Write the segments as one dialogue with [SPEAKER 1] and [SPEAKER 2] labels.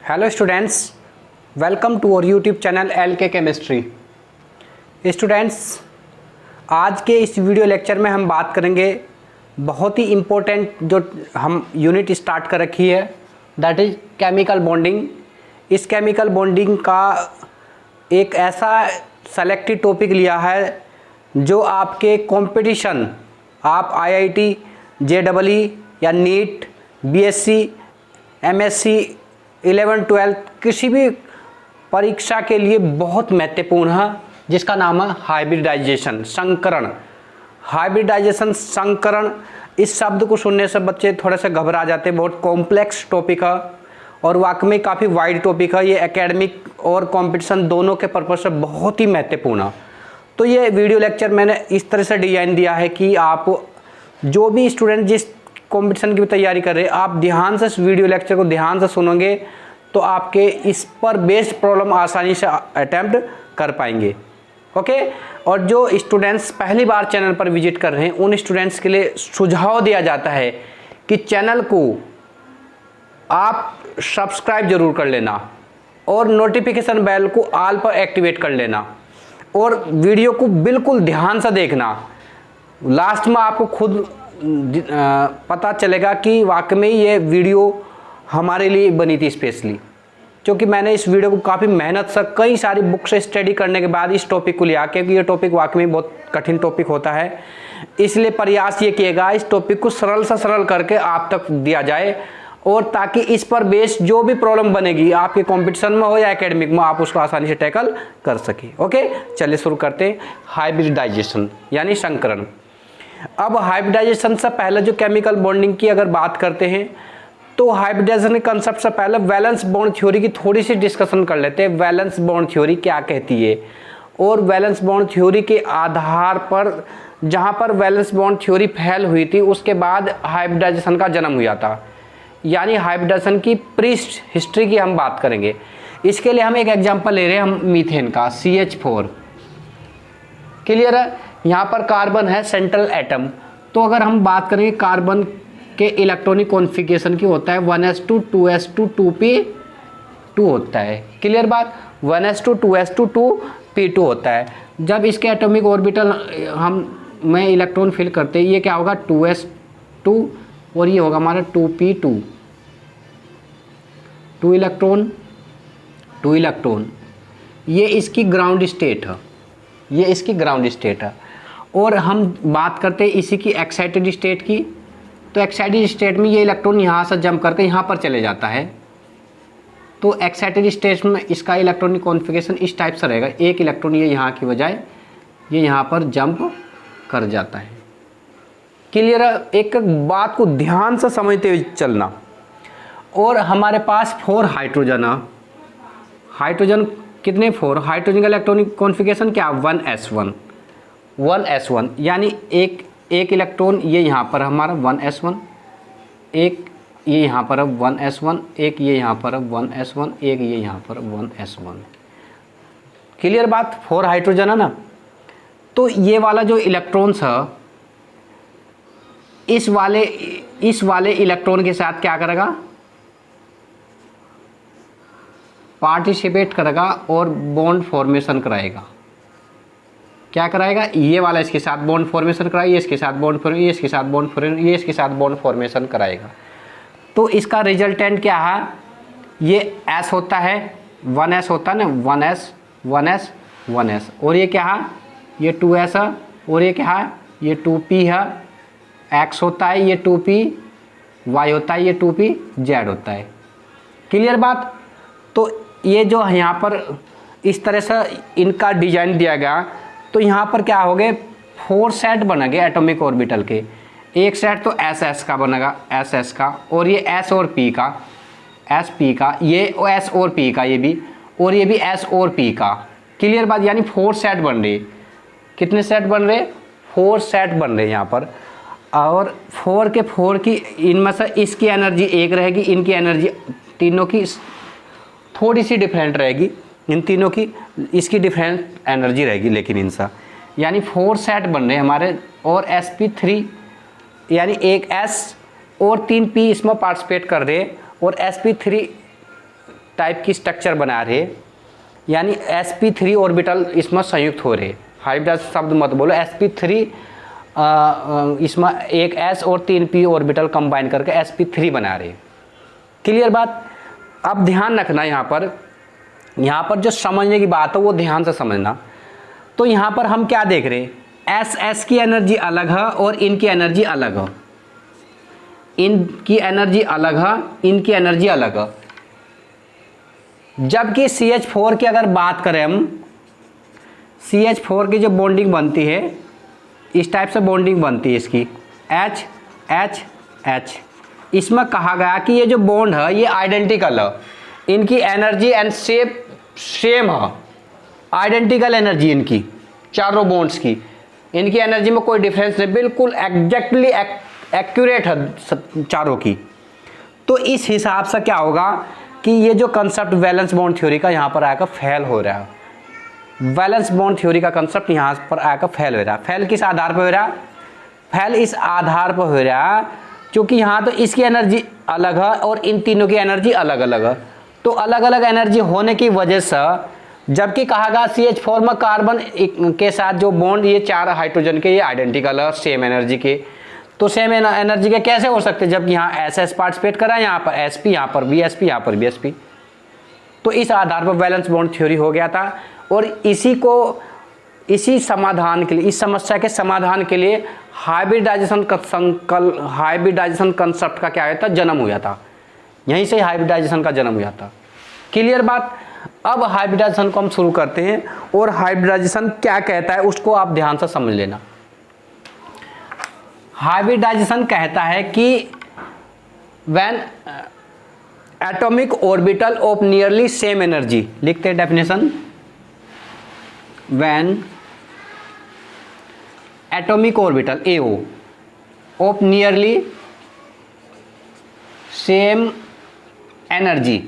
[SPEAKER 1] Hello students, welcome to our YouTube channel LK chemistry. Students, आज के इस video lecture में हम बात करेंगे बहुत ही इम्पोर्टेंट जो हम यूनिट स्टार्ट कर रखी है, दैट इज़ केमिकल बॉन्डिंग। इस केमिकल बॉन्डिंग का एक ऐसा सेलेक्टेड टॉपिक लिया है जो आपके कंपटीशन, आप IIT, JEE या नीट, BSc, MSc 11-12 किसी भी परीक्षा के लिए बहुत महत्वपूर्ण है, जिसका नाम है हाइब्रिडाइजेशन, संकरण। हाइब्रिडाइजेशन, संकरण, इस शब्द को सुनने से बच्चे थोड़े से घबरा जाते हैं। बहुत कॉम्प्लेक्स टॉपिक है और वाकई में काफ़ी वाइड टॉपिक है। ये एकेडमिक और कंपटीशन दोनों के पर्पज से बहुत ही महत्वपूर्ण है। तो ये वीडियो लेक्चर मैंने इस तरह से डिज़ाइन दिया है कि आप जो भी स्टूडेंट जिस कंपटीशन की भी तैयारी कर रहे हैं, आप ध्यान से इस वीडियो लेक्चर को ध्यान से सुनोगे तो आपके इस पर बेस्ड प्रॉब्लम आसानी से अटेम्प्ट कर पाएंगे। ओके। और जो स्टूडेंट्स पहली बार चैनल पर विजिट कर रहे हैं, उन स्टूडेंट्स के लिए सुझाव दिया जाता है कि चैनल को आप सब्सक्राइब जरूर कर लेना और नोटिफिकेशन बेल को ऑल पर एक्टिवेट कर लेना और वीडियो को बिल्कुल ध्यान से देखना। लास्ट में आपको खुद पता चलेगा कि वाकई में ये वीडियो हमारे लिए बनी थी स्पेशली, क्योंकि मैंने इस वीडियो को काफ़ी मेहनत से कई सारी बुक से स्टडी करने के बाद इस टॉपिक को लिया, क्योंकि ये टॉपिक वाकई में बहुत कठिन टॉपिक होता है। इसलिए प्रयास ये किएगा इस टॉपिक को सरल से सरल करके आप तक दिया जाए, और ताकि इस पर बेस्ड जो भी प्रॉब्लम बनेगी आपके कंपटीशन में हो या एकेडमिक में, आप उसको आसानी से टैकल कर सके। ओके, चलिए शुरू करते हैं। हाइब्रिडाइजेशन यानी संकरण। अब हाइब्रिडाइजेशन से पहले जो केमिकल बॉन्डिंग की अगर बात करते हैं, तो हाइब्रिडाइजेशन के कंसेप्ट से पहले वैलेंस बॉन्ड थ्योरी की थोड़ी सी डिस्कशन कर लेते हैं। वैलेंस बॉन्ड थ्योरी क्या कहती है, और वैलेंस बॉन्ड थ्योरी के आधार पर जहाँ पर वैलेंस बॉन्ड थ्योरी फेल हुई थी, उसके बाद हाइब्रिडाइजेशन का जन्म हुआ था। यानी हाइब्रिडाइजेशन की प्री हिस्ट्री की हम बात करेंगे। इसके लिए हम एक एग्जाम्पल ले रहे हैं, हम मीथेन का, CH4। क्लियर है। यहाँ पर कार्बन है सेंट्रल एटम। तो अगर हम बात करेंगे कार्बन के इलेक्ट्रॉनिक कॉन्फ़िगरेशन की, होता है 1s2 2s2 2p2 होता है। क्लियर बात। 1s2 2s2 2p2 होता है। जब इसके एटॉमिक ऑर्बिटल मैं इलेक्ट्रॉन फिल करते हैं, ये क्या होगा 2s2 और ये होगा हमारा 2p2, 2 इलेक्ट्रॉन। ये इसकी ग्राउंड स्टेट है, ये इसकी ग्राउंड स्टेट है। और हम बात करते हैं इसी की एक्साइटेड स्टेट की। तो एक्साइटेड स्टेट में ये इलेक्ट्रॉन यहाँ से जंप करके यहाँ पर चले जाता है। तो एक्साइटेड स्टेट में इसका इलेक्ट्रॉनिक कॉन्फ़िगरेशन इस टाइप से रहेगा। एक इलेक्ट्रॉन ये यहाँ की बजाय ये यहाँ पर जंप कर जाता है। क्लियर है। एक बात को ध्यान से समझते हुए चलना। और हमारे पास 4 हाइड्रोजन है। हाइड्रोजन कितने? 4। हाइड्रोजन का इलेक्ट्रॉनिक कॉन्फ़िगरेशन क्या? 1s1 यानी एक इलेक्ट्रॉन ये यहाँ पर हमारा 1s1, एक ये यहाँ पर 1s1, एक ये यहाँ पर 1s1, एक ये यहाँ पर 1s1। क्लियर बात। 4 हाइड्रोजन है ना। तो ये वाला जो इलेक्ट्रॉन्स है, इस वाले इलेक्ट्रॉन के साथ क्या करेगा? पार्टिसिपेट करेगा और बॉन्ड फॉर्मेशन कराएगा। क्या कराएगा? ये वाला इसके साथ बॉन्ड फॉर्मेशन कराएगा, ये इसके साथ बॉन्ड फॉर्मेशन, ये इसके साथ बॉन्ड फॉर्मेशन, ये इसके साथ बॉन्ड फॉर्मेशन कराएगा। तो इसका रिजल्टेंट क्या है? ये S होता है, 1s होता है ना, 1s। और ये क्या है? ये 2s है। और ये क्या है? ये 2p है। X होता है, ये 2p Y होता है, ये 2p Z होता है। क्लियर बात। तो ये जो यहाँ पर इस तरह से इनका डिजाइन दिया गया, तो यहाँ पर क्या हो गए? 4 सेट बनेंगे एटॉमिक ऑर्बिटल के। एक सेट तो SS का बनेगा, SS का, और ये S और P का, SP का, ये S और P का, ये भी, और ये भी S और P का। क्लियर बात। यानी 4 सेट बन रहे। कितने सेट बन रहे? 4 सेट बन रहे यहाँ पर। और 4 के 4 की, इनमें से इसकी एनर्जी एक रहेगी, इनकी एनर्जी तीनों की थोड़ी सी डिफरेंट रहेगी, इन तीनों की इसकी डिफरेंट एनर्जी रहेगी, लेकिन इनसा यानी 4 सेट बन रहे हमारे। और sp3 यानी एक S और 3p इसमें पार्टिसिपेट कर रहे हैं, और sp3 टाइप की स्ट्रक्चर बना रहे, यानी sp3 ऑर्बिटल इसमें संयुक्त हो रहे। हाइब्रिडाइजेशन शब्द मत बोलो, sp3 इसमें एक s और 3 p ऑर्बिटल कंबाइन करके sp3 बना रहे। क्लियर बात। अब ध्यान रखना यहाँ पर जो समझने की बात है वो ध्यान से समझना। तो यहाँ पर हम क्या देख रहे हैं, एस की एनर्जी अलग है और इनकी एनर्जी अलग है, इनकी एनर्जी अलग है, इनकी एनर्जी अलग है। जबकि CH4 की अगर बात करें हम, CH4 की जो बॉन्डिंग बनती है इस टाइप से बॉन्डिंग बनती है इसकी H H H। इसमें कहा गया कि ये जो बॉन्ड है ये आइडेंटिकल है, इनकी एनर्जी एंड शेप सेम है, आइडेंटिकल एनर्जी इनकी चारों बॉन्ड्स की, इनकी एनर्जी में कोई डिफरेंस नहीं, बिल्कुल एग्जैक्टली एक्यूरेट है चारों की। तो इस हिसाब से क्या होगा कि ये जो कंसेप्ट वैलेंस बॉन्ड थ्योरी का यहाँ पर आकर फेल हो रहा है। वैलेंस बॉन्ड थ्योरी का कंसेप्ट यहाँ पर आकर फेल हो रहा है। फेल किस आधार पर हो रहा है, फेल इस आधार पर हो रहा है क्योंकि यहाँ तो इसकी एनर्जी अलग है और इन तीनों की एनर्जी अलग अलग है। तो अलग अलग एनर्जी होने की वजह से, जबकि कहा गया CH4 में कार्बन के साथ जो बॉन्ड ये 4 हाइड्रोजन के ये आइडेंटिकल है सेम एनर्जी के, तो सेम एनर्जी के कैसे हो सकते, जबकि यहाँ SS पार्टिसिपेट करा, यहाँ पर SP, यहाँ पर भी SP, यहाँ पर भी SP। तो इस आधार पर वैलेंस बॉन्ड थ्योरी हो गया था और इसी समाधान के लिए, इस समस्या के समाधान के लिए हाइब्रिडाइजेशन कंसेप्ट का क्या हुआ था, जन्म हुआ था। यहीं से हाइब्रिडाइजेशन का जन्म हुआ था। क्लियर बात। अब हाइब्रिडाइजेशन को हम शुरू करते हैं और हाइब्रिडाइजेशन क्या कहता है उसको आप ध्यान से समझ लेना। हाइब्रिडाइजेशन कहता है कि when atomic orbital of nearly same energy, लिखते हैं definition, when atomic orbital AO of nearly same energy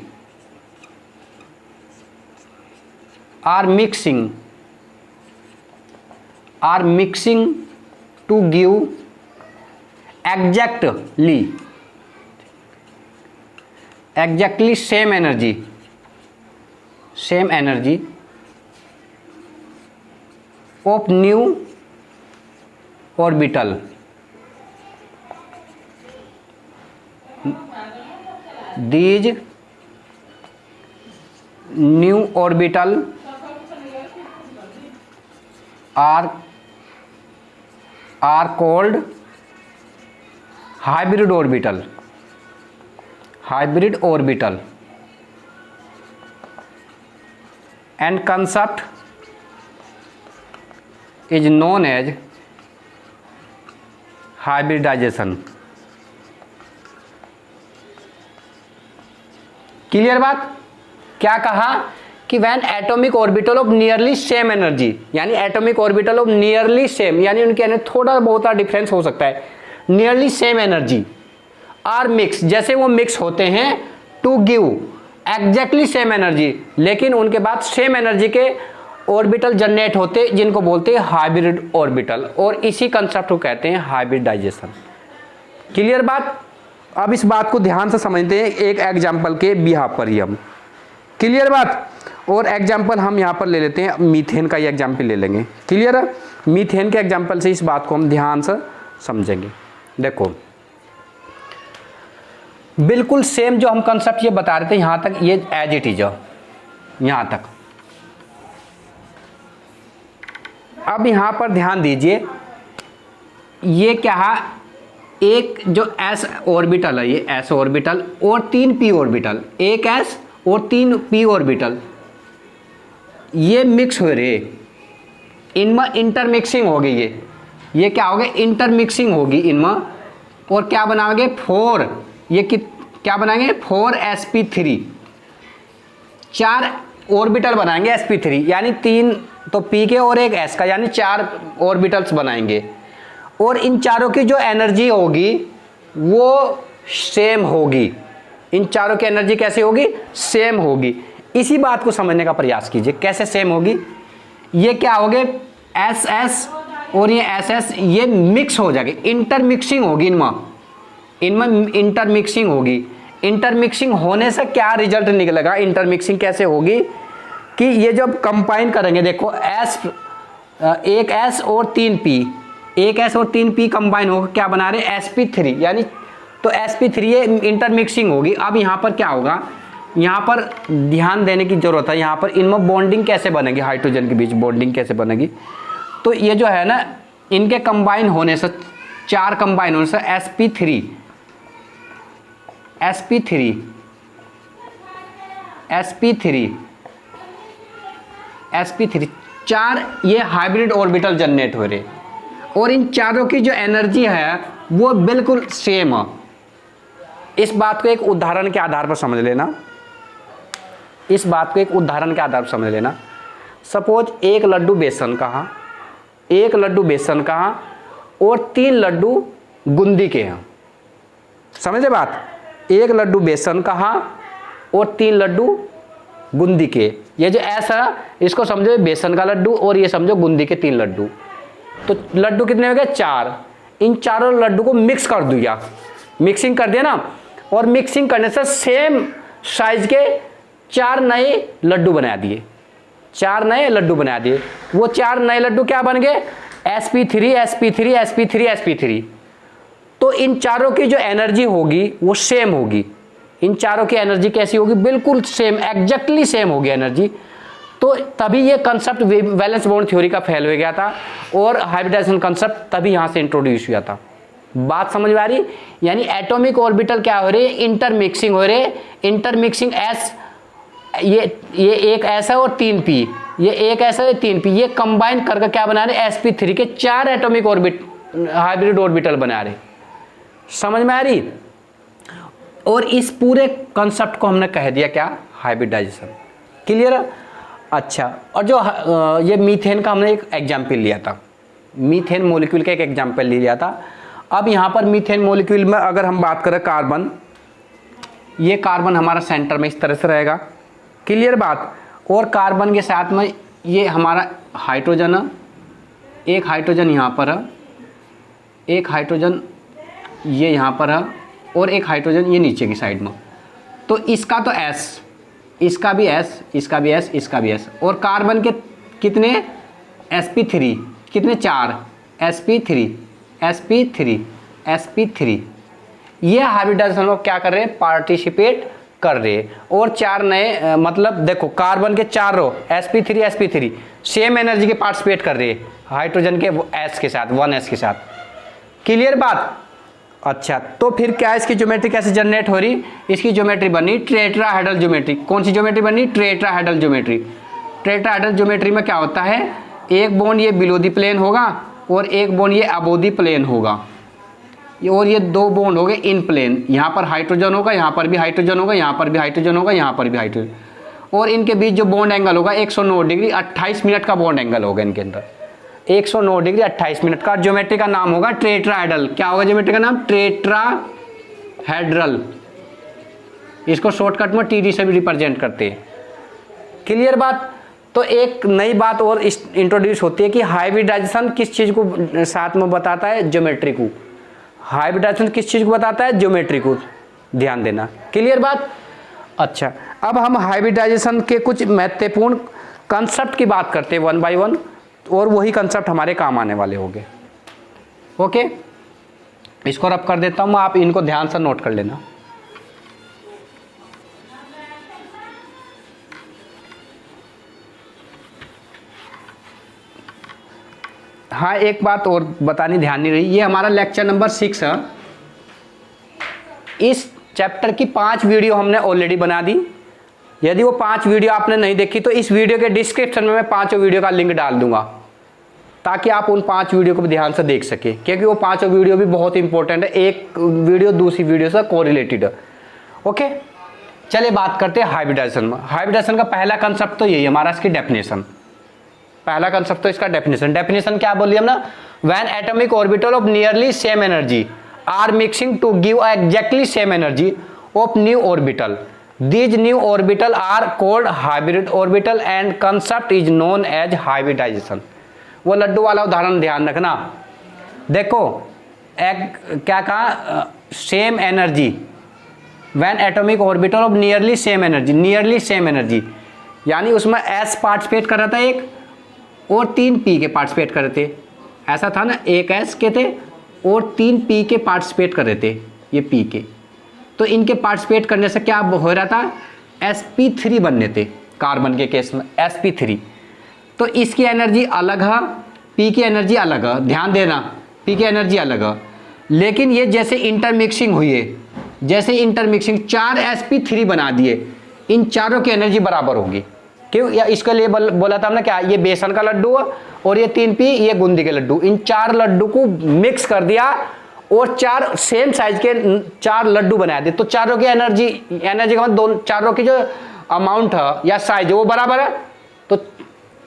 [SPEAKER 1] are mixing to give exactly same energy of new orbital, these new orbital are called hybrid orbital and concept is known as hybridization। Clear बात। क्या कहा कि when atomic orbital of nearly same energy, यानी atomic orbital of nearly same, यानी उनके अंदर थोड़ा बहुत डिफरेंस हो सकता है, nearly same energy are mix, जैसे वो मिक्स होते हैं, to give exactly same energy, लेकिन उनके बाद सेम एनर्जी के ऑर्बिटल जनरेट होते जिनको बोलते हैं हाइब्रिड ऑर्बिटल, और इसी कंसेप्ट को कहते हैं हाइब्रिडाइजेशन। क्लियर बात। अब इस बात को ध्यान से समझते हैं एक एग्जाम्पल के बिहाफ पर ही हम। क्लियर बात। और एग्जाम्पल हम यहाँ पर ले लेते हैं, मीथेन का ही एग्जाम्पल ले लेंगे। क्लियर है। मीथेन के एग्जाम्पल से इस बात को हम ध्यान से समझेंगे। देखो बिल्कुल सेम जो हम कंसेप्ट ये बता रहे थे यहाँ तक, ये एज इट इज यहाँ तक। अब यहाँ पर ध्यान दीजिए, ये क्या है, एक जो s ऑर्बिटल है, ये s ऑर्बिटल और 3 p ऑर्बिटल, एक s और 3 p ऑर्बिटल, ये मिक्स हो रहे, इनमें इंटरमिक्सिंग होगी। ये क्या होगा, इंटरमिक्सिंग होगी इनमें, और क्या बनाओगे 4, ये क्या बनाएंगे 4sp3, 4 ऑर्बिटल बनाएंगे sp3, यानी 3 तो p के और एक s का, यानी 4 ऑर्बिटल्स बनाएंगे। और इन चारों की जो एनर्जी होगी वो सेम होगी, इन चारों की एनर्जी कैसे होगी, सेम होगी। इसी बात को समझने का प्रयास कीजिए, कैसे सेम होगी। ये क्या होगे SS और ये SS, ये मिक्स हो जाएगी, इंटरमिक्सिंग होगी, इनमें इंटरमिक्सिंग होगी। इंटरमिक्सिंग होने से क्या रिजल्ट निकलेगा, इंटरमिक्सिंग कैसे होगी कि ये जब कंबाइन करेंगे, देखो एस, एक एस और 3p, एक एस और 3p कंबाइन होकर क्या बना रहे sp3, यानी तो sp3 ये इंटरमिक्सिंग होगी। अब यहाँ पर क्या होगा, यहाँ पर ध्यान देने की जरूरत है, यहाँ पर इनमें बॉन्डिंग कैसे बनेगी, हाइड्रोजन के बीच बॉन्डिंग कैसे बनेगी। तो ये जो है ना, इनके कंबाइन होने से, 4 कंबाइन होने से sp3 4 ये हाइब्रिड ऑर्बिटल जनरेट हो रहे, और इन चारों की जो एनर्जी है वो बिल्कुल सेम है। इस बात को एक उदाहरण के आधार पर समझ लेना, इस बात को एक उदाहरण के आधार पर समझ लेना। सपोज एक लड्डू बेसन का और 3 लड्डू बूंदी के हैं, समझे बात, एक लड्डू बेसन का और 3 लड्डू बूंदी के। ये जो ऐसा इसको समझो बेसन का लड्डू और ये समझो बूंदी के 3 लड्डू। तो लड्डू कितने हो गए 4। इन चारों लड्डू को मिक्स कर दिया, मिक्सिंग कर दिया ना, और मिक्सिंग करने से सेम साइज के 4 नए लड्डू बना दिए, 4 नए लड्डू बना दिए। वो 4 नए लड्डू क्या बन गए, sp3 sp3 sp3 sp3। तो इन चारों की जो एनर्जी होगी वो सेम होगी, इन चारों की एनर्जी कैसी होगी, बिल्कुल सेम, एग्जैक्टली सेम होगी एनर्जी। तो तभी ये कंसेप्ट वैलेंस बॉन्ड थ्योरी का फेल हो गया था, और हाइब्रिडाइजेशन कंसेप्ट तभी यहाँ से इंट्रोड्यूस हुआ था। बात समझ में आ रही, यानी एटॉमिक ऑर्बिटल क्या हो रही है, इंटरमिक्सिंग हो रहे, इंटरमिक्सिंग एस, ये एक ऐसा और 3p, ये एक ऐसा है 3p, ये कंबाइन करके क्या बना रहे sp3 के 4 एटॉमिक ऑर्बिट हाइब्रिड ऑर्बिटल बना रहे। समझ में आ रही। और इस पूरे कंसेप्ट को हमने कह दिया क्या, हाइब्रिडाइजेशन। क्लियर। अच्छा, और जो ये मीथेन का हमने एक एग्जाम्पल लिया था, मीथेन मॉलिक्यूल का एक एग्जाम्पल लिया था। अब यहाँ पर मीथेन मॉलिक्यूल में अगर हम बात करें कार्बन, ये कार्बन हमारा सेंटर में इस तरह से रहेगा, क्लियर बात। और कार्बन के साथ में ये हमारा हाइड्रोजन है, एक हाइड्रोजन यहाँ पर है, एक हाइड्रोजन ये यहाँ पर है, और एक हाइड्रोजन ये नीचे की साइड में। तो इसका तो S, इसका भी S, इसका भी S, इसका भी S। और कार्बन के कितने sp3, कितने 4 sp3 ये हाइब्रिडाइजेशन में क्या कर रहे हैं, पार्टिसिपेट कर रहे हैं। और 4 नए मतलब देखो कार्बन के 4 रो sp3 सेम एनर्जी के पार्टिसिपेट कर रहे हैं हाइड्रोजन के S के साथ, 1s के साथ। क्लियर बात। अच्छा, तो फिर क्या इसकी ज्योमेट्री कैसे जनरेट हो रही, इसकी ज्योमेट्री बनी टेट्राहेड्रल ज्योमेट्री। कौन सी ज्योमेट्री बनी, टेट्राहेड्रल ज्योमेट्री। टेट्राहेड्रल ज्योमेट्री में क्या होता है, एक बॉन्ड ये बिलो दी प्लेन होगा और एक बॉन्ड ये अबो दी प्लेन होगा, और ये 2 बॉन्ड हो गए इन प्लेन। यहाँ पर हाइड्रोजन होगा, यहाँ पर भी हाइड्रोजन होगा, यहाँ पर भी हाइड्रोजन होगा, यहाँ पर भी हाइड्रोजन, और इनके बीच जो बॉन्ड एंगल होगा 109 डिग्री 28 मिनट का बॉन्ड एंगल होगा इनके अंदर, 109 डिग्री 28 मिनट का। ज्योमेट्री का नाम होगा टेट्राहेड्रल। क्या होगा ज्योमेट्री का नाम, टेट्राहेड्रल। इसको शॉर्टकट में TD से भी रिप्रेजेंट करते हैं। क्लियर बात। तो एक नई बात और इंट्रोड्यूस होती है कि हाइब्रिडाइजेशन किस चीज को साथ में बताता है, ज्योमेट्री को। हाइब्रिडाइजेशन किस चीज को बताता है, ज्योमेट्री को, ध्यान देना। क्लियर बात। अच्छा, अब हम हाइब्रिडाइजेशन के कुछ महत्वपूर्ण कंसेप्ट की बात करते हैं 1 बाय 1, और वही कंसेप्ट हमारे काम आने वाले होंगे। ओके, इसको रब कर देता हूं, आप इनको ध्यान से नोट कर लेना। हाँ, एक बात और बतानी ध्यान नहीं रही, ये हमारा लेक्चर नंबर 6 है। इस चैप्टर की 5 वीडियो हमने ऑलरेडी बना दी। यदि वो 5 वीडियो आपने नहीं देखी तो इस वीडियो के डिस्क्रिप्शन में मैं 5 वीडियो का लिंक डाल दूंगा, ताकि आप उन 5 वीडियो को भी ध्यान से देख सके, क्योंकि वो 5 वीडियो भी बहुत इंपॉर्टेंट है, एक वीडियो दूसरी वीडियो से कोरिलेटेड है। ओके, चलिए बात करते हैं हाइब्रिडाइजेशन में। हाइब्रिडाइजेशन का पहला कंसेप्ट तो यही हमारा, इसकी डेफिनेशन। पहला कंसेप्ट तो इसका डेफिनेशन क्या बोली हमने, when atomic orbital of nearly same energy are mixing to give exactly same energy of new orbital, these new orbital are called hybrid orbital and concept is known as hybridization। वो लड्डू वाला उदाहरण ध्यान रखना। देखो क्या कहा, same energy when atomic orbital of nearly same energy, यानी उसमें S पार्टिसिपेट कर रहा था एक और 3 P के पार्टिसिपेट कर रहे थे। ऐसा था ना, एक S के थे और 3 P के पार्टिसिपेट कर रहे थे, ये P के। तो इनके पार्टिसिपेट करने से क्या हो रहा था, sp3 बनने थे कार्बन के केस में, sp3। तो इसकी एनर्जी अलग है, P की एनर्जी अलग है, ध्यान देना, P की एनर्जी अलग है। लेकिन ये जैसे इंटरमिक्सिंग हुई है, जैसे इंटरमिक्सिंग 4 sp3 बना दिए, इन चारों की एनर्जी बराबर होगी। क्यों, या इसके लिए बोला था हमने क्या, ये बेसन का लड्डू है और ये 3 P ये बूंदी के लड्डू, इन 4 लड्डू को मिक्स कर दिया और 4 सेम साइज के 4 लड्डू बना दिए। तो चारों की एनर्जी का मतलब चारों की जो अमाउंट है या साइज है वो बराबर है। तो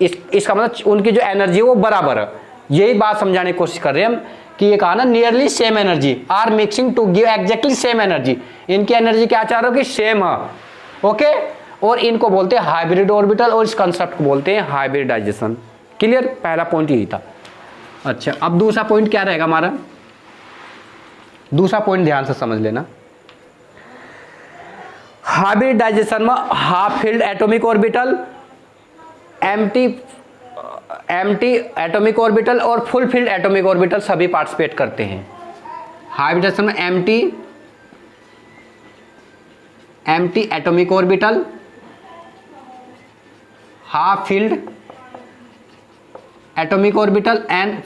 [SPEAKER 1] इसका मतलब उनकी जो एनर्जी है वो बराबर है। यही बात समझाने की कोशिश कर रहे हैं हम कि ये कहा ना, nearly same energy are mixing to give exactly same energy. इनकी एनर्जी क्या चारों की सेम है, ओके। और इनको बोलते हैं हाइब्रिड ऑर्बिटल और इस कंसेप्ट को बोलते हैं हाइब्रिडाइजेशन। क्लियर, पहला पॉइंट यही था। अच्छा, अब दूसरा पॉइंट क्या रहेगा हमारा, दूसरा पॉइंट ध्यान से समझ लेना। हाइब्रिडाइजेशन में half filled atomic orbital, empty atomic orbital और फुल फिल्ड एटॉमिक ऑर्बिटल सभी पार्टिसिपेट करते हैं। हाइब्रिडाइजेशन में empty atomic orbital, half filled atomic orbital and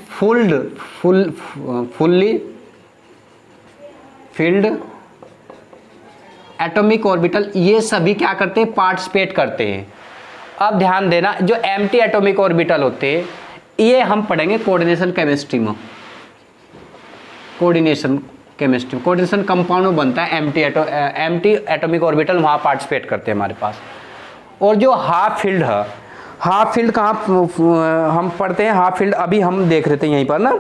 [SPEAKER 1] fully field atomic orbital, ये सभी क्या करते हैं, पार्टिसिपेट करते हैं। अब ध्यान देना, जो एम्प्टी एटॉमिक ऑर्बिटल होते हैं ये हम पढ़ेंगे कोऑर्डिनेशन केमिस्ट्री में। कोऑर्डिनेशन कंपाउंड में बनता है एम्प्टी एटॉमिक ऑर्बिटल, वहाँ पार्टिसिपेट करते हैं हमारे पास। और जो हाफ फील्ड है, हाफ फील्ड कहाँ हम पढ़ते हैं, हाफ फील्ड अभी हम देख रहे थे यहीं पर ना।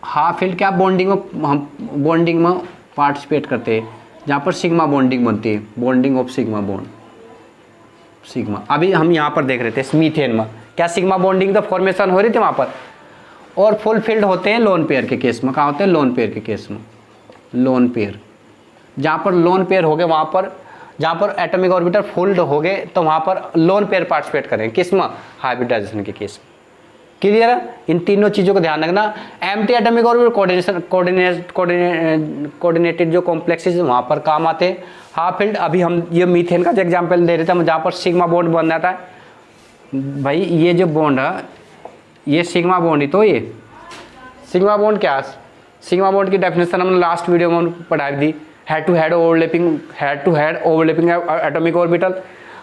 [SPEAKER 1] हाफ फील्ड क्या, बॉन्डिंग में पार्टिसिपेट करते हैं, जहाँ पर सिग्मा बॉन्डिंग बनती है, bonding of sigma bond, sigma. अभी हम यहाँ पर देख रहे थे मीथेन में क्या सिग्मा बॉन्डिंग तो फॉर्मेशन हो रही थी वहाँ पर। और फुल फील्ड होते हैं लोन पेयर के केस में, कहाँ होते हैं, लोन पेयर के केस में। लोन पेयर, जहाँ पर लोन पेयर हो गए वहाँ पर, जहाँ पर एटॉमिक ऑर्बिटल फुल्ड हो गए तो वहाँ पर लोन पेयर पार्टिसिपेट करेंगे, किस में, हाइब्रिडाइजेशन के केस में। क्लियर है, इन तीनों चीज़ों को ध्यान रखना। एम्प्टी एटॉमिक ऑर्बिटल कोऑर्डिनेटेड जो कॉम्प्लेक्सेस वहाँ पर काम आते हैं। हाफ फील्ड, अभी हम ये मीथेन का एग्जाम्पल दे रहे थे हम, जहाँ पर सिग्मा बॉन्ड बन जाता है। भाई ये जो बॉन्ड है ये सिग्मा बॉन्ड ही, तो ये सिग्मा बॉन्ड क्या, सिग्मा बॉन्ड की डेफिनेशन हमने लास्ट वीडियो में पढ़ाई दी, head to head overlapping atomic orbital.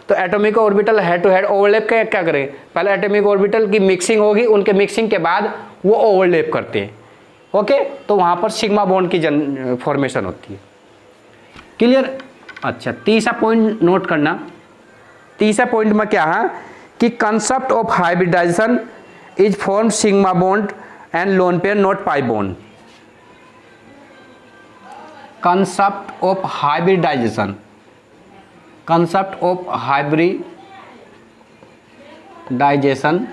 [SPEAKER 1] तो atomic orbital head to head overlap क्या करें, पहले एटॉमिक ऑर्बिटल की मिक्सिंग होगी, उनके मिक्सिंग के बाद वो ओवरलैप करते हैं, ओके। तो वहाँ पर सिग्मा बॉन्ड की फॉर्मेशन होती है। क्लियर। अच्छा, तीसरा पॉइंट नोट करना। तीसरा पॉइंट में क्या है कि concept of hybridization is form sigma bond and lone pair not pi bond. concept of hybridization, concept of hybridization,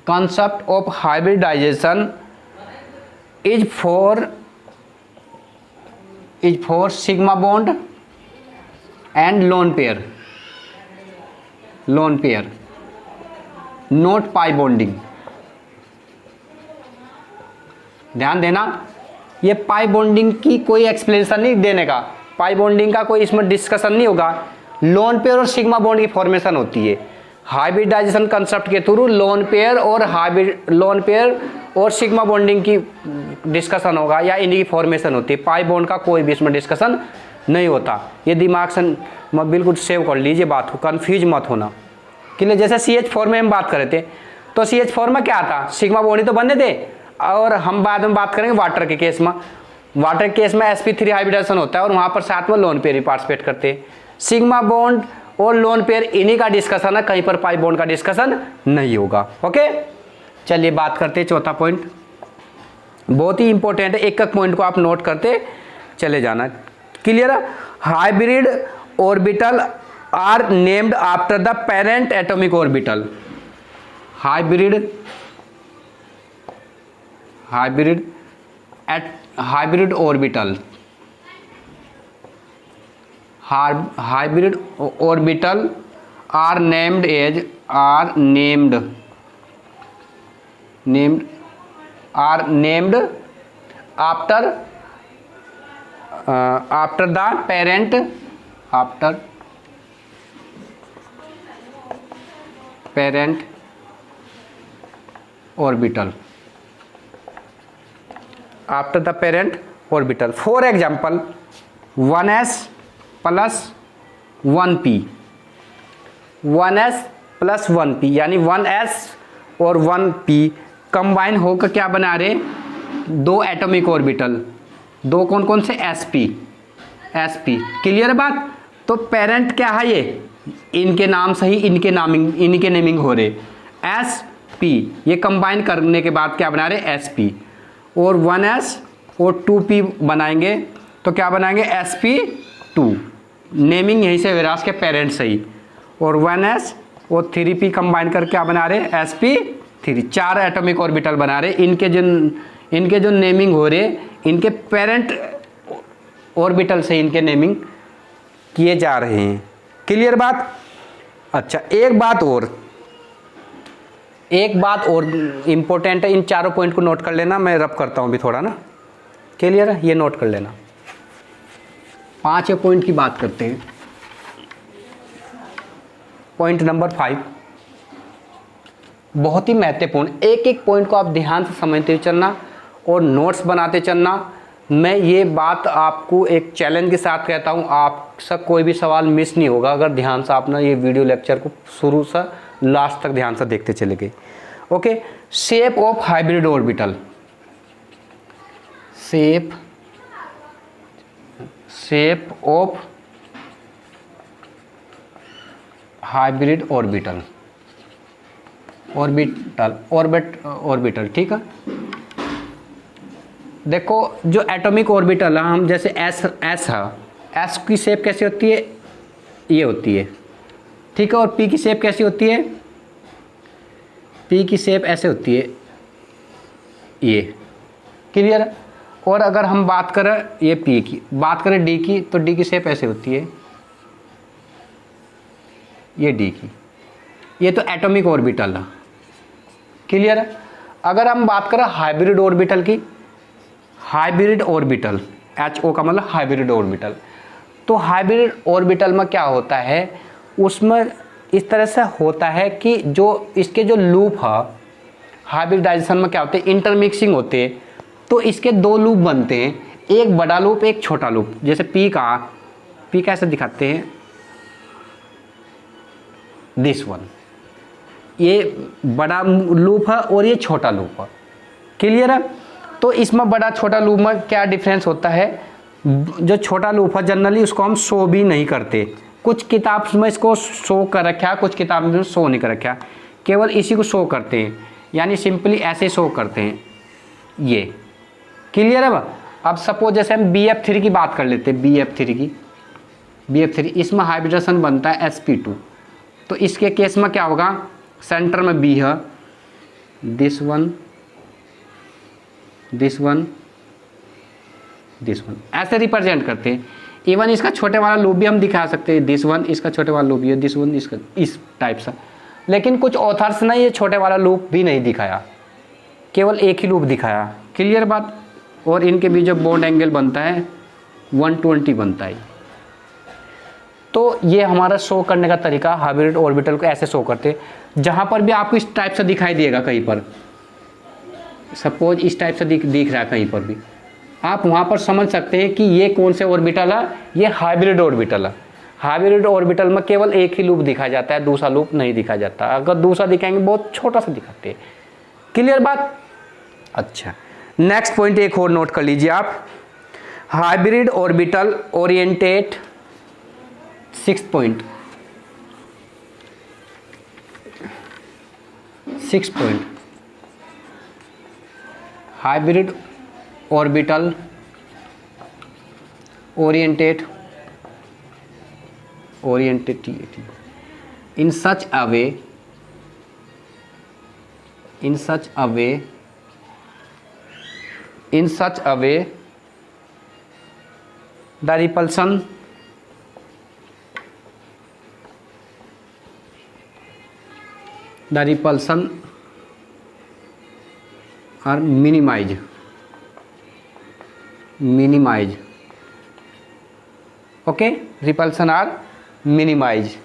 [SPEAKER 1] concept of hybridization is for sigma bond and lone pair, not pi bonding। ध्यान देना, ये pi bonding की कोई explanation नहीं देने का, pi bonding का कोई इसमें डिस्कशन नहीं होगा। लोन पेयर और सिग्मा बॉन्ड की फॉर्मेशन होती है हाइब्रिडाइजेशन कंसेप्ट के थ्रू। लोन पेयर और सिग्मा बॉन्डिंग की डिस्कशन होगा या इनकी फॉर्मेशन होती है। पाई बॉन्ड का कोई भी इसमें डिस्कशन नहीं होता। ये दिमाग से बिल्कुल सेव कर लीजिए बात को, कन्फ्यूज मत होना। क्योंकि जैसे CH4 में हम बात कर रहे थे, तो CH4 में क्या था, सिग्मा बॉन्ड ही तो बनने थे। और हम बाद में बात करेंगे वाटर के केस में। वाटर के केस में sp3 हाइब्रिडाइजेशन होता है और वहाँ पर साथ में लोन पेयर ही पार्टिसिपेट करते हैं। सिग्मा बॉन्ड और लोन पेयर इन्हीं का डिस्कशन है, कहीं पर पाई बॉन्ड का डिस्कशन नहीं होगा। ओके, चलिए बात करते हैं चौथा पॉइंट, बहुत ही इंपॉर्टेंट है, एक एक पॉइंट को आप नोट करते चले जाना। Clear. Hybrid orbital are named after the parent atomic orbital. Hybrid orbital hybrid orbital are named after the parent orbital. For example, 1s plus 1p, 1s plus 1p यानी 1s और 1p combine होकर क्या बना रहे, दो atomic orbital, दो कौन कौन से, sp. क्लियर है बात। तो पेरेंट क्या है, ये इनके नाम से ही इनके नेमिंग हो रहे, sp, ये कंबाइन करने के बाद क्या बना रहे, sp, और 1s और 2p बनाएंगे तो क्या बनाएंगे, sp2, नेमिंग यहीं से विरास के पेरेंट से ही, और 1s और 3p कंबाइन करके क्या बना रहे, sp3, 4 एटॉमिक ऑर्बिटल बना रहे। इनके जो नेमिंग हो रहे, इनके पेरेंट ऑर्बिटल से इनके नेमिंग किए जा रहे हैं। क्लियर बात। अच्छा, एक बात और इम्पोर्टेंट है, इन चारों पॉइंट को नोट कर लेना, मैं रब करता हूँ भी थोड़ा ना। क्लियर है, ये नोट कर लेना। 5 पॉइंट की बात करते हैं। पॉइंट नंबर 5 बहुत ही महत्वपूर्ण, एक एक पॉइंट को आप ध्यान से समझते हुए चलना और नोट्स बनाते चलना। मैं ये बात आपको एक चैलेंज के साथ कहता हूँ, आपसे कोई भी सवाल मिस नहीं होगा अगर ध्यान से आप ना ये वीडियो लेक्चर को शुरू से लास्ट तक ध्यान से देखते चले गए। Okay, shape of hybrid orbital, shape of hybrid orbital, ठीक है। देखो जो एटॉमिक ऑर्बिटल है, हम जैसे एस है, एस की शेप कैसी होती है, ये होती है, ठीक है। और पी की शेप कैसी होती है, पी की शेप ऐसे होती है, ये। क्लियर। और अगर हम बात करें ये पी की, बात करें डी की, तो डी की शेप ऐसे होती है, ये डी की। ये तो एटॉमिक ऑर्बिटल है। क्लियर है। अगर हम बात करें हाइब्रिड ऑर्बिटल की, हाइब्रिड ऑर्बिटल, HO का मतलब हाइब्रिड ऑर्बिटल, तो हाइब्रिड ऑर्बिटल में क्या होता है, उसमें इस तरह से होता है कि जो इसके जो लूप है, हाइब्रिडाइजेशन में क्या होते हैं, इंटरमिक्सिंग होते हैं, तो इसके 2 लूप बनते हैं, एक बड़ा लूप एक छोटा लूप। जैसे पी कैसे दिखाते हैं, दिस वन, ये बड़ा लूप है और ये छोटा लूप है। क्लियर है। तो इसमें बड़ा छोटा लूप में क्या डिफरेंस होता है, जो छोटा लूप है जनरली उसको हम शो भी नहीं करते, कुछ किताब में इसको शो कर रखा है, कुछ किताब में शो नहीं कर रखा, केवल इसी को शो करते हैं, यानी सिंपली ऐसे शो करते हैं, ये। क्लियर है। अब सपोज जैसे हम BF3 की बात कर लेते हैं, BF3 इसमें हाइब्रिडेशन बनता है sp2, तो इसके केस में क्या होगा, सेंटर में B है, दिस वन ऐसे रिप्रेजेंट करते हैं। इवन इसका छोटे वाला लूप भी हम दिखा सकते हैं, दिस वन, इसका छोटे वाला लूप भी है, दिस वन, इसका इस टाइप से। लेकिन कुछ ऑथर्स ने ये छोटे वाला लूप भी नहीं दिखाया, केवल एक ही लूप दिखाया। क्लियर बात। और इनके बीच जो बॉन्ड एंगल बनता है 120 बनता है। तो ये हमारा शो करने का तरीका, हाइब्रिड ऑर्बिटल को ऐसे शो करते हैं। जहाँ पर भी आपको इस टाइप से दिखाई देगा, कहीं पर सपोज इस टाइप से दिख रहा है कहीं पर भी, आप वहाँ पर समझ सकते हैं कि ये कौन से ऑर्बिटल है, ये हाइब्रिड ऑर्बिटल है। हाइब्रिड ऑर्बिटल में केवल एक ही लूप दिखाया जाता है, दूसरा लूप नहीं दिखाया जाता। अगर दूसरा दिखाएंगे बहुत छोटा सा दिखाते हैं। क्लियर बात। अच्छा, नेक्स्ट पॉइंट एक और नोट कर लीजिए आप, hybrid orbital oriented, 6 point, hybrid orbital oriented in such a way the repulsion the repulsion are minimize okay, repulsion are minimize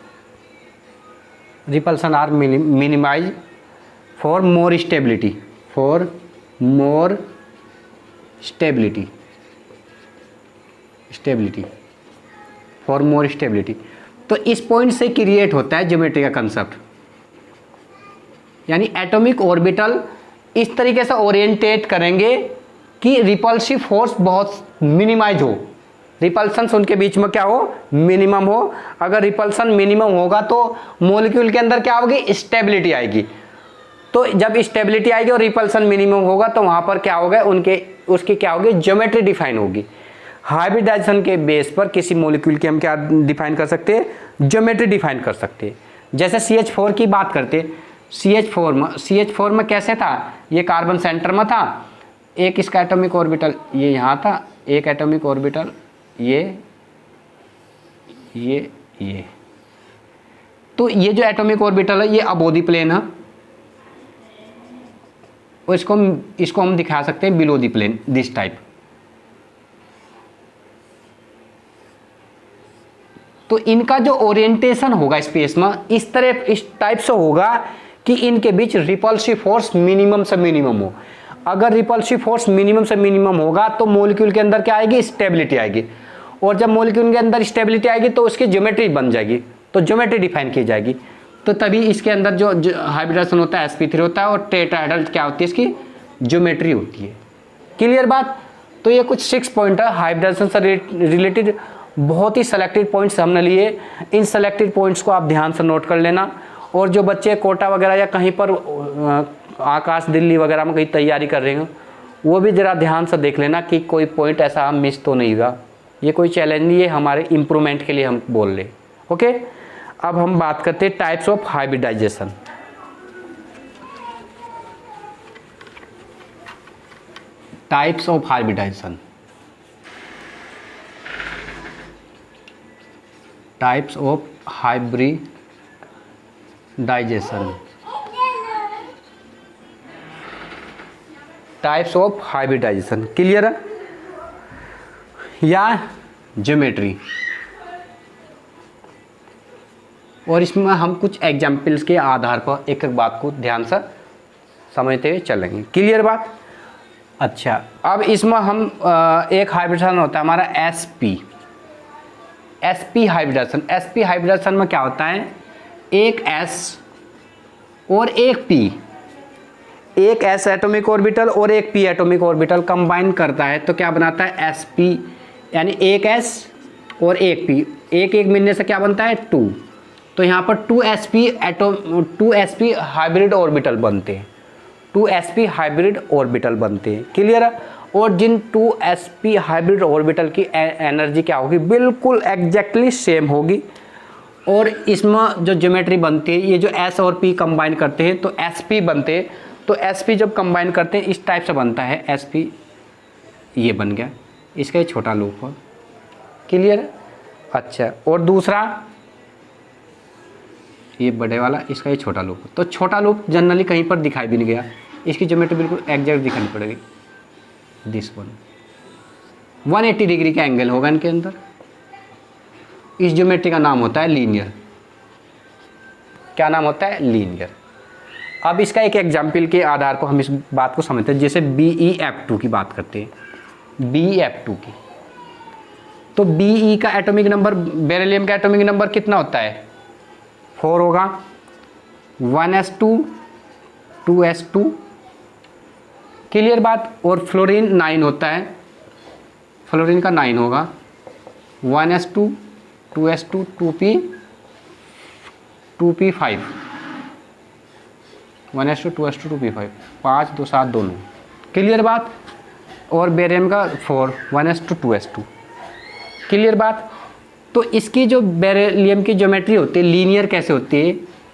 [SPEAKER 1] for more stability तो इस पॉइंट से क्रिएट होता है ज्योमेट्री का कंसेप्ट, यानी एटॉमिक ऑर्बिटल इस तरीके से ओरिएंटेट करेंगे कि रिपल्सिव फोर्स बहुत मिनिमाइज हो, रिपल्सन्स उनके बीच में क्या हो, मिनिमम हो। अगर रिपल्सन मिनिमम होगा तो मॉलिक्यूल के अंदर क्या होगी, स्टेबिलिटी आएगी। तो जब स्टेबिलिटी आएगी और रिपल्सन मिनिमम होगा तो वहां पर क्या होगा, उसकी क्या होगी, ज्योमेट्री डिफाइन होगी। हाइब्रिडाइजेशन के बेस पर किसी मॉलिक्यूल की हम क्या डिफाइन कर सकते हैं, ज्योमेट्री डिफाइन कर सकते हैं। जैसे CH4 की बात करते, CH4 में कैसे था, ये कार्बन सेंटर में था, एक इसका एटॉमिक ऑर्बिटल ये यहाँ था, एक एटॉमिक ऑर्बिटल ये। तो ये जो एटॉमिक ऑर्बिटल है ये अबोधी प्लेन है, और इसको हम दिखा सकते हैं below the plane, this type. तो इनका जो ओरिएंटेशन होगा स्पेस में इस टाइप से होगा कि इनके बीच रिपल्सिव फोर्स मिनिमम से मिनिमम हो। अगर रिपल्सिव फोर्स मिनिमम से मिनिमम होगा तो मॉलिक्यूल के अंदर क्या आएगी, स्टेबिलिटी आएगी, और जब मॉलिक्यूल के अंदर स्टेबिलिटी आएगी तो उसकी ज्योमेट्री बन जाएगी, तो ज्योमेट्री डिफाइन की जाएगी। तो तभी इसके अंदर जो हाइब्रिडाइजेशन होता है sp3 होता है, और टेट्राहेड्रल क्या होती है, इसकी ज्योमेट्री होती है। क्लियर बात। तो ये कुछ 6 पॉइंट है हाइब्रिडाइजेशन से रिलेटेड, बहुत ही सेलेक्टेड पॉइंट्स हमने लिए। इन सेलेक्टेड पॉइंट्स को आप ध्यान से नोट कर लेना, और जो बच्चे कोटा वगैरह या कहीं पर आकाश दिल्ली वगैरह में कहीं तैयारी कर रहे हैं वो भी ज़रा ध्यान से देख लेना कि कोई पॉइंट ऐसा मिस तो नहीं हुआ। ये कोई चैलेंज नहीं है, हमारे इम्प्रूवमेंट के लिए हम बोल रहे। ओके, अब हम बात करते हैं types of hybridization. Types of hybridization, types of hybridization, types of hybridization. Clear है, या ज्योमेट्री। और इसमें हम कुछ एग्जाम्पल्स के आधार पर एक एक बात को ध्यान से समझते हुए चलेंगे। क्लियर बात। अच्छा, अब इसमें हम एक हाइब्रिडेशन होता है हमारा sp हाइब्रिडेशन। sp हाइब्रिडेशन में क्या होता है, एक s और एक p, एक s एटॉमिक ऑर्बिटल और एक p एटॉमिक ऑर्बिटल कंबाइन करता है तो क्या बनाता है, sp, यानी एक s और एक p, एक एक मिलने से क्या बनता है, 2। तो यहाँ पर 2sp हाइब्रिड ऑर्बिटल बनते हैं, 2sp हाइब्रिड ऑर्बिटल बनते हैं। क्लियर है। और जिन 2sp हाइब्रिड ऑर्बिटल की एनर्जी क्या होगी, बिल्कुल एग्जैक्टली सेम होगी। और इसमें जो ज्योमेट्री बनती है, ये जो s और p कंबाइन करते हैं तो sp बनते हैं। तो sp जब कंबाइन करते हैं इस टाइप से बनता है, sp ये बन गया, इसका ये छोटा लूप हो। क्लियर। अच्छा, और दूसरा ये बड़े वाला, इसका ये छोटा लूप। तो छोटा लूप जनरली कहीं पर दिखाई भी नहीं गया, इसकी ज्योमेट्री बिल्कुल एग्जैक्ट दिखानी पड़ेगी। दिस वन 180 डिग्री का एंगल होगा इनके अंदर। इस ज्योमेट्री का नाम होता है लीनियर। क्या नाम होता है, लीनियर। अब इसका एक एग्जाम्पल के आधार पर हम इस बात को समझते हैं। जैसे BeF2 की बात करते हैं, BeF2 की, तो Be का एटॉमिक नंबर, बेरिलियम का एटॉमिक नंबर कितना होता है, 4 होगा, 1s2 2s2। क्लियर बात। और फ्लोरीन 9 होता है, फ्लोरीन का 9 होगा, 1s2 2s2 2p5, 1s2 2s2 2p5, 5 2 7 दोनों। क्लियर बात। और बेरियम का 4, 1s2 2s2। क्लियर बात। तो इसकी जो बेरिलियम की ज्योमेट्री होती है, लीनियर कैसे होती है,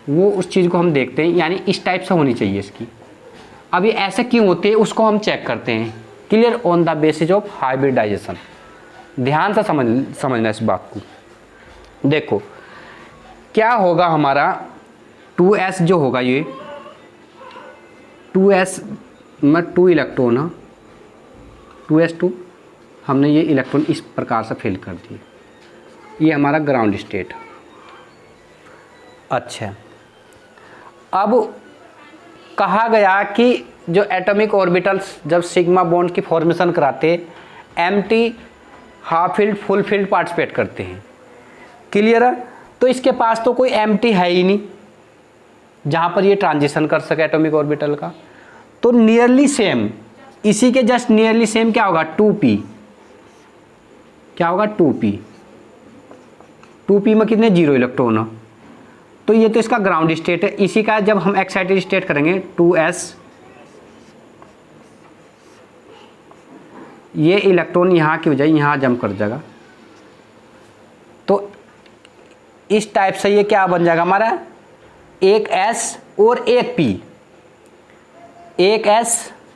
[SPEAKER 1] वो उस चीज़ को हम देखते हैं, यानी इस टाइप से होनी चाहिए इसकी। अब ये ऐसे क्यों होती है उसको हम चेक करते हैं। Clear. On the basis of hybridization. ध्यान से समझना इस बात को। देखो क्या होगा हमारा, 2s जो होगा ये 2s में 2 इलेक्ट्रॉन है, 2s2 हमने ये इलेक्ट्रॉन इस प्रकार से फिल कर दिए। ये हमारा ग्राउंड स्टेट। अच्छा, अब कहा गया कि जो एटॉमिक ऑर्बिटल्स जब सिग्मा बॉन्ड की फॉर्मेशन कराते empty, half field, full field participate करते हैं। क्लियर है? तो इसके पास तो कोई एम्प्टी है ही नहीं जहाँ पर ये ट्रांजिशन कर सके एटॉमिक ऑर्बिटल का। तो नियरली सेम, इसी के जस्ट नियरली सेम क्या होगा, 2p। क्या होगा, 2p। 2p में कितने 0 इलेक्ट्रॉन हो, तो ये तो इसका ग्राउंड स्टेट है। इसी का जब हम एक्साइटेड स्टेट करेंगे 2s, ये इलेक्ट्रॉन यहाँ की बजाय यहाँ जंप कर जाएगा, तो इस टाइप से ये क्या बन जाएगा हमारा, एक s और एक p, एक s,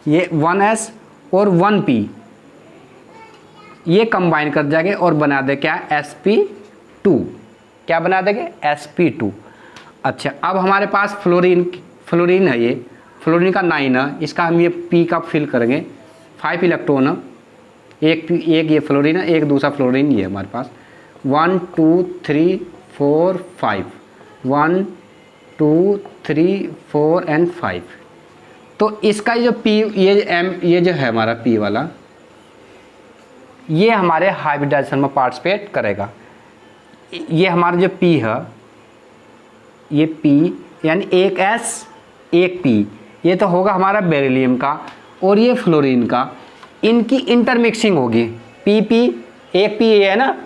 [SPEAKER 1] ये 1s और 1p, ये कंबाइन कर जाएंगे और बना दे क्या, sp2। क्या बना देंगे, sp2। अच्छा, अब हमारे पास फ्लोरीन है, ये फ्लोरीन का 9 है, इसका हम ये p का फिल करेंगे, 5 इलेक्ट्रॉन है, एक ये फ्लोरीन है, एक दूसरा फ्लोरीन ये हमारे पास 1 2 3 4 5, 1 2 3 4 एंड 5। तो इसका जो p, ये जो है हमारा p वाला, ये हमारे हाइब्रिडाइजेशन में पार्टिसिपेट करेगा। ये हमारा जो p है, ये p यानी एक s एक p, ये तो होगा हमारा बेरिलियम का, और ये फ्लोरीन का, इनकी इंटरमिक्सिंग होगी। p एक p ये है ना,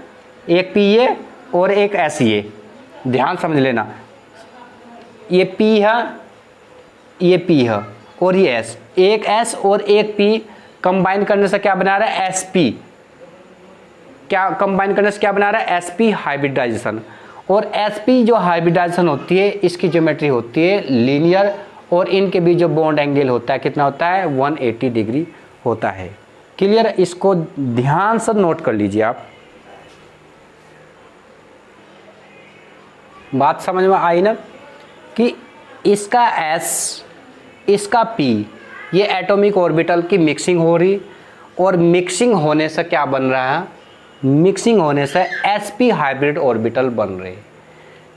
[SPEAKER 1] एक p ये और एक s ये, ध्यान समझ लेना। ये p है, ये p है और ये s, एक s और एक p कंबाइन करने से क्या बना रहा है, sp। क्या कंबाइन करने से क्या बना रहा है, sp हाइब्रिडाइजेशन। और sp जो हाइब्रिडाइजेशन होती है, इसकी ज्योमेट्री होती है लीनियर, और इनके बीच जो बॉन्ड एंगल होता है कितना होता है, 180 डिग्री होता है। क्लियर? इसको ध्यान से नोट कर लीजिए आप। बात समझ में आई ना, कि इसका s, इसका p, ये एटॉमिक ऑर्बिटल की मिक्सिंग हो रही, और मिक्सिंग होने से क्या बन रहा है, मिक्सिंग होने से sp हाइब्रिड ऑर्बिटल बन रहे।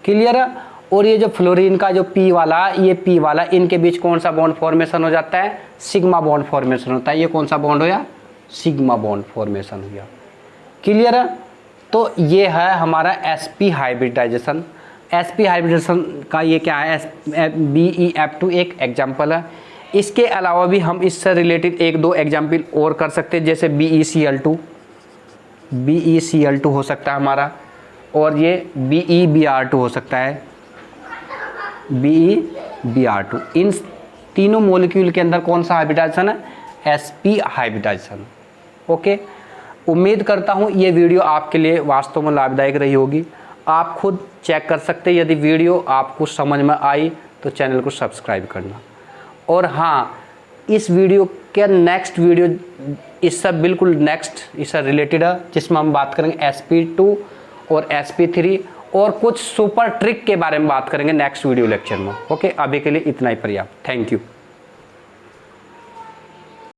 [SPEAKER 1] क्लियर है? और ये जो फ्लोरीन का जो p वाला, ये p वाला, इनके बीच कौन सा बॉन्ड फॉर्मेशन हो जाता है, सिग्मा बॉन्ड फॉर्मेशन होता है। ये कौन सा बॉन्ड हो गया, सिग्मा बॉन्ड फॉर्मेशन हो गया। क्लियर है? तो ये है हमारा sp हाइब्रिडाइजेशन। sp हाइब्रिडाइजेशन का ये क्या है, BeF2 एक एग्जाम्पल है। इसके अलावा भी हम इससे रिलेटेड एक दो एग्जाम्पल और कर सकते हैं, जैसे BeCl2 हो सकता है हमारा, और ये BeBr2 हो सकता है, BeBr2। इन तीनों मॉलिक्यूल के अंदर कौन सा हाइब्रिडाइजेशन है, sp हाइब्रिडाइजेशन। ओके, उम्मीद करता हूँ ये वीडियो आपके लिए वास्तव में लाभदायक रही होगी। आप खुद चेक कर सकते हैं, यदि वीडियो आपको समझ में आई तो चैनल को सब्सक्राइब करना। और हाँ, इस वीडियो के नेक्स्ट वीडियो इससे बिल्कुल नेक्स्ट इससे रिलेटेड है, जिसमें हम बात करेंगे sp2 और sp3 और कुछ सुपर ट्रिक के बारे में बात करेंगे नेक्स्ट वीडियो लेक्चर में। ओके, अभी के लिए इतना ही पर्याप्त। Thank you.